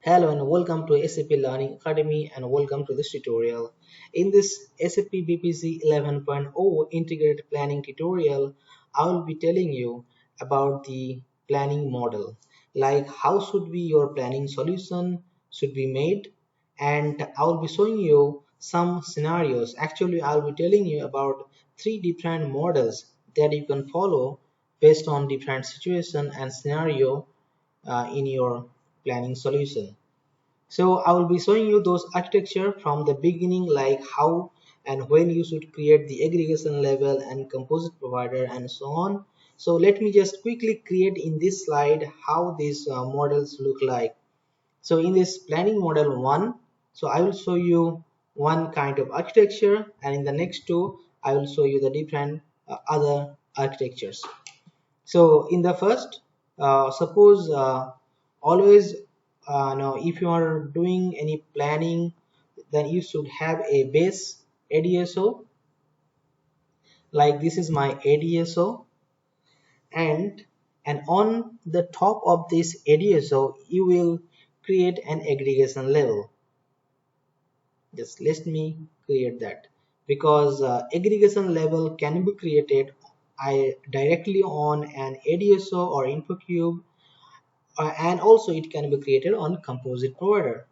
Hello and welcome to SAP Learning Academy and welcome to this tutorial. In this SAP BPC 11.0 Integrated Planning tutorial, I will be telling you about the planning model, like how should be your planning solution should be made, and I will be showing you some scenarios. Actually, I will be telling you about three different models that you can follow based on different situation and scenario in your planning solution. So I will be showing you those architecture from the beginning, like how and when you should create the aggregation level and composite provider and so on. So let me just quickly create in this slide how these models look like. So in this planning model 1, so I will show you one kind of architecture, and in the next two I will show you the different other architectures. So in the first, suppose always now if you are doing any planning, then you should have a base ADSO, like this is my ADSO, and on the top of this ADSO you will create an aggregation level. Just let me create that, because aggregation level can be created directly on an ADSO or InfoCube, and also it can be created on composite provider.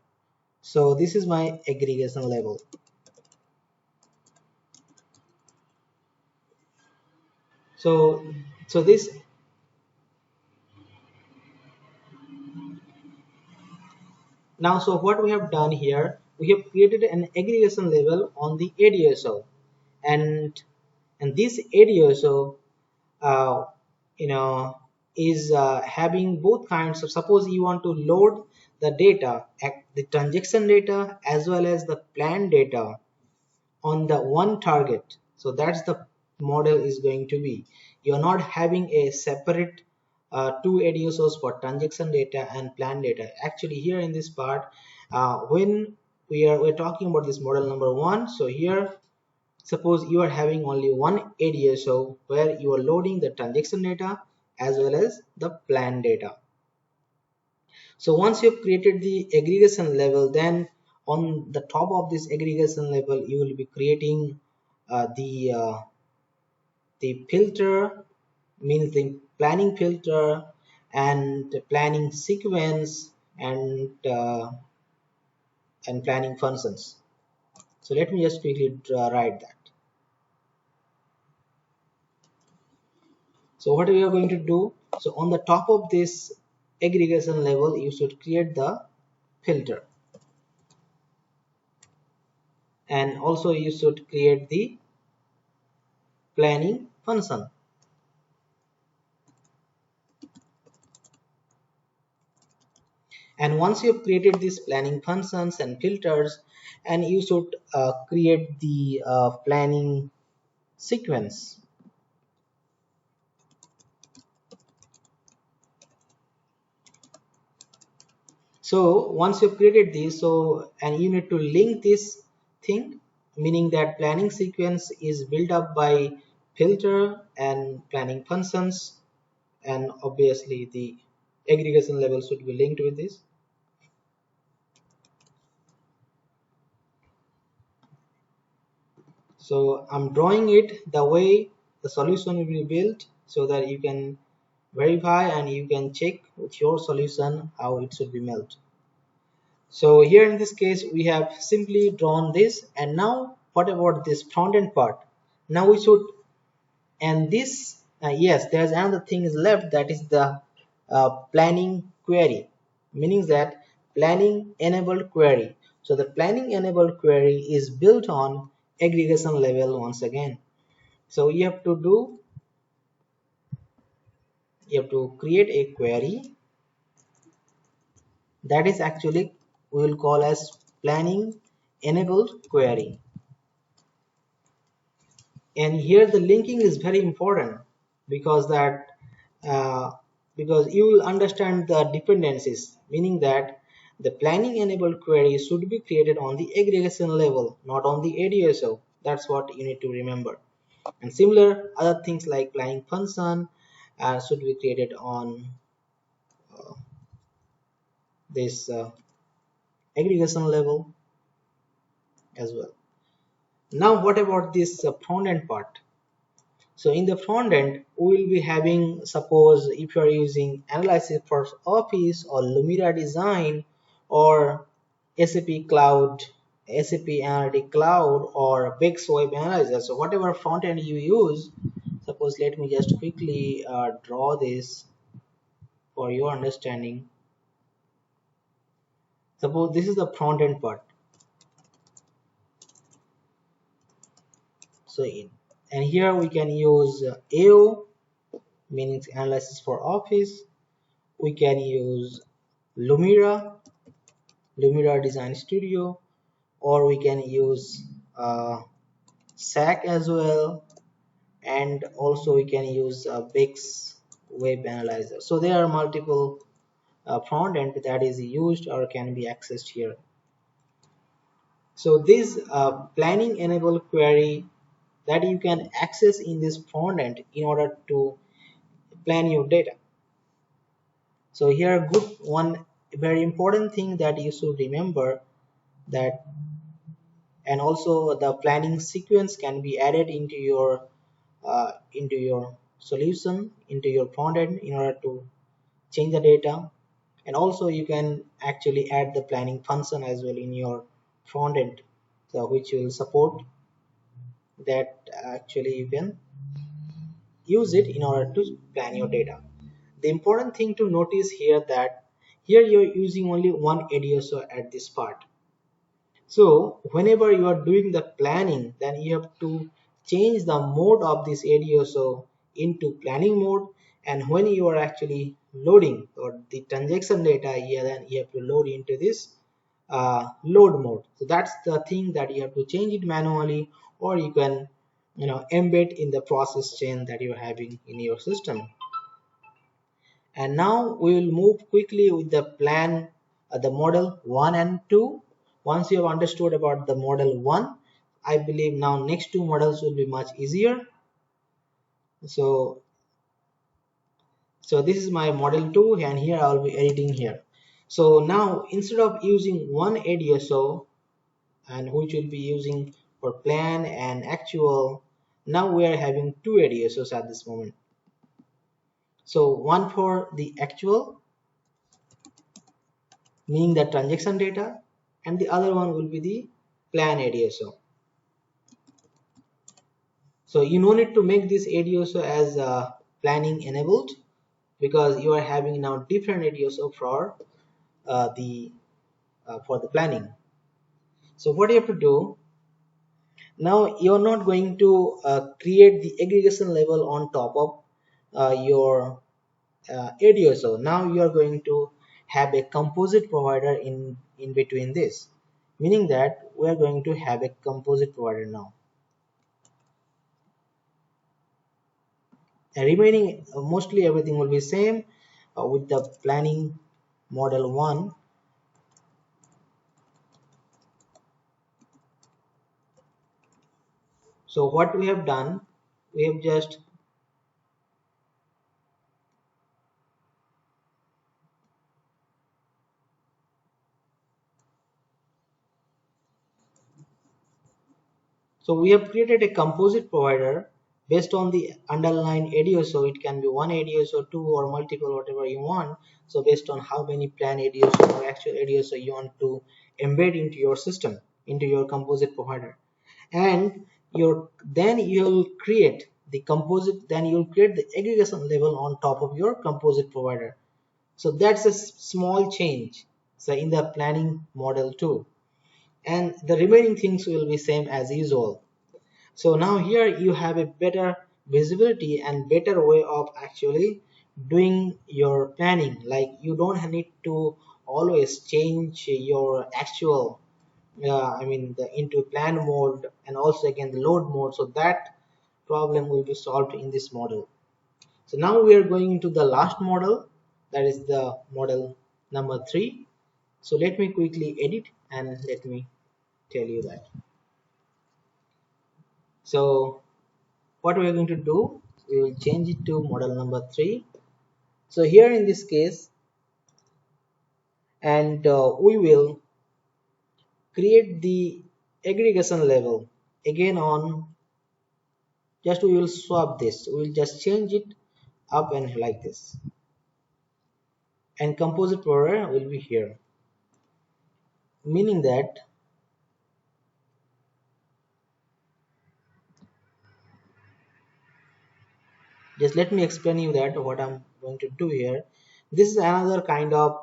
So this is my aggregation level. So this now, so what we have done here, we have created an aggregation level on the ADSO, and this ADSO uh, you know is having both kinds of, suppose you want to load the data, the transaction data as well as the plan data on the one target. So that's the model is going to be. You're not having a separate two ADSOs for transaction data and plan data. Actually here in this part, when we're talking about this model number 1, so here suppose you are having only one ADSO where you are loading the transaction data as well as the plan data. So once you've created the aggregation level, then on the top of this aggregation level you will be creating the filter, means the planning filter and the planning sequence and planning functions. So let me just quickly write that. So what we are going to do, so on the top of this aggregation level you should create the filter, and also you should create the planning function. And once you've created these planning functions and filters, and you should create the planning sequence. So once you've created this, so and you need to link this thing, meaning that planning sequence is built up by filter and planning functions, and obviously the aggregation level should be linked with this. So I'm drawing it the way the solution will be built, so that you can verify and you can check with your solution how it should be built. So here in this case we have simply drawn this, and now what about this front end part? Now we should, and this yes, there's another thing is left, that is the planning query, meaning that planning enabled query. So the planning enabled query is built on aggregation level once again. So you have to create a query that is actually we will call as planning enabled query. And here the linking is very important, because that because you will understand the dependencies, meaning that the planning enabled query should be created on the aggregation level, not on the ADSO. That's what you need to remember. And similar other things like planning function should be created on this aggregation level as well. Now what about this front end part? So in the front end, we will be having, suppose if you are using analysis for Office or Lumira Design or SAP Cloud, SAP Analytic Cloud or Wix Web Analyzer. So whatever front end you use, suppose let me just quickly draw this for your understanding. Suppose this is the front end part. So and here we can use AO, meaning analysis for Office. We can use Lumira, Lumira Design Studio, or we can use SAC as well, and also we can use Wix Web Analyzer. So there are multiple front end that is used or can be accessed here. So this planning enable query that you can access in this front end in order to plan your data. So here good one very important thing that you should remember, that and also the planning sequence can be added into your solution, into your front end in order to change the data. And also you can actually add the planning function as well in your front end, so which will support that actually you can use it in order to plan your data. The important thing to notice here that here you're using only one ADSO at this part. So whenever you are doing the planning, then you have to change the mode of this ADSO into planning mode, and when you are actually loading or the transaction data here, then you have to load into this load mode. So that's the thing that you have to change it manually, or you can embed in the process chain that you're having in your system. And now we will move quickly with the plan, the model 1 and 2. Once you have understood about the model 1, I believe now next two models will be much easier. So this is my model 2, and here I will be editing here. So now instead of using one ADSO, and which will be using for plan and actual, now we are having two ADSOs at this moment. So one for the actual, meaning the transaction data, and the other one will be the plan ADSO. So you no need to make this ADSO as planning enabled, because you are having now different ADSO for the planning. So what you have to do now, you're not going to create the aggregation level on top of your ADSO. Now you are going to have a composite provider in between this, meaning that we are going to have a composite provider now. And remaining mostly everything will be same with the planning model 1. So what we have done, we have just we have created a composite provider based on the underlying ADSO. It can be one ADSO, two, or multiple, whatever you want. So based on how many plan ADSO or actual ADSO you want to embed into your system, into your composite provider, and then you'll create the composite. Then you'll create the aggregation level on top of your composite provider. So that's a small change. So in the planning model too, and the remaining things will be same as usual. So now here you have a better visibility and better way of actually doing your planning. Like you don't need to always change your actual into plan mode and also again the load mode. So that problem will be solved in this model. So now we are going into the last model, that is the model number 3. So let me quickly edit and let me tell you that. So what we are going to do, we will change it to model number 3. So here in this case, and we will create the aggregation level again on, just we will swap this, we will just change it up and like this, and composite provider will be here, meaning that just let me explain you that what I'm going to do here. This is another kind of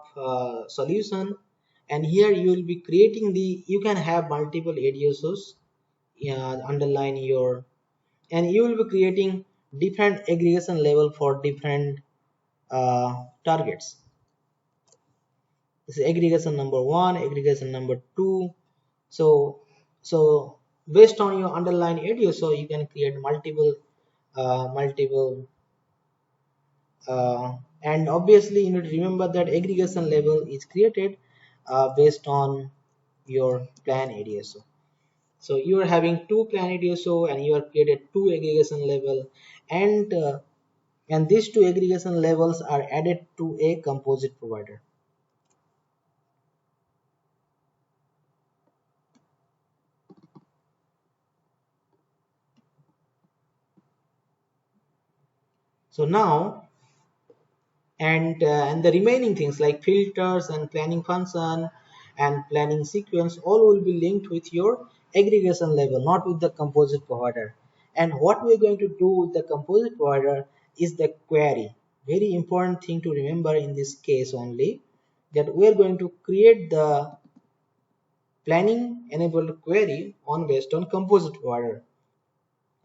solution, and here you will be creating the, you can have multiple ADSOs, underline your, and you will be creating different aggregation level for different targets. This is aggregation number 1, aggregation number 2. So based on your underlying ADSO, you can create multiple and obviously you need to remember that aggregation level is created based on your plan ADSO. So you are having two plan ADSO and you have created two aggregation level, and these two aggregation levels are added to a composite provider. So now, and the remaining things like filters and planning function and planning sequence all will be linked with your aggregation level, not with the composite provider. And what we're going to do with the composite provider is the query. Very important thing to remember in this case only, that we're going to create the planning enabled query on based on composite provider,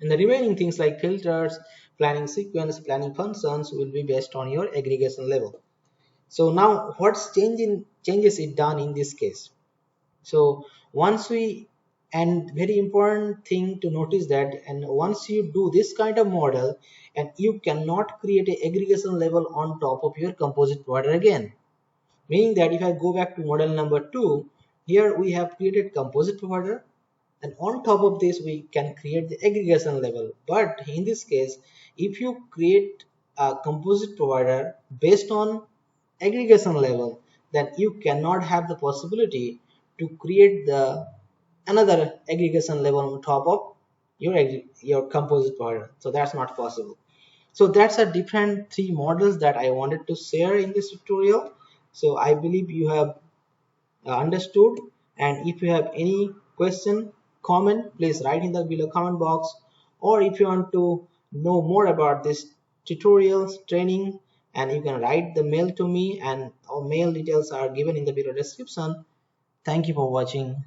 and the remaining things like filters, planning sequence, planning functions will be based on your aggregation level. So now what's changes it done in this case? So once we, and very important thing to notice that, and once you do this kind of model, and you cannot create a aggregation level on top of your composite provider again. Meaning that if I go back to model number 2, here we have created composite provider, and on top of this we can create the aggregation level. But in this case, if you create a composite provider based on aggregation level, then you cannot have the possibility to create the another aggregation level on top of your composite provider. So that's not possible. So that's a different three models that I wanted to share in this tutorial. So I believe you have understood, and if you have any question, comment, please write in the below comment box. Or if you want to know more about this tutorials training, and you can write the mail to me, and our mail details are given in the below description. Thank you for watching.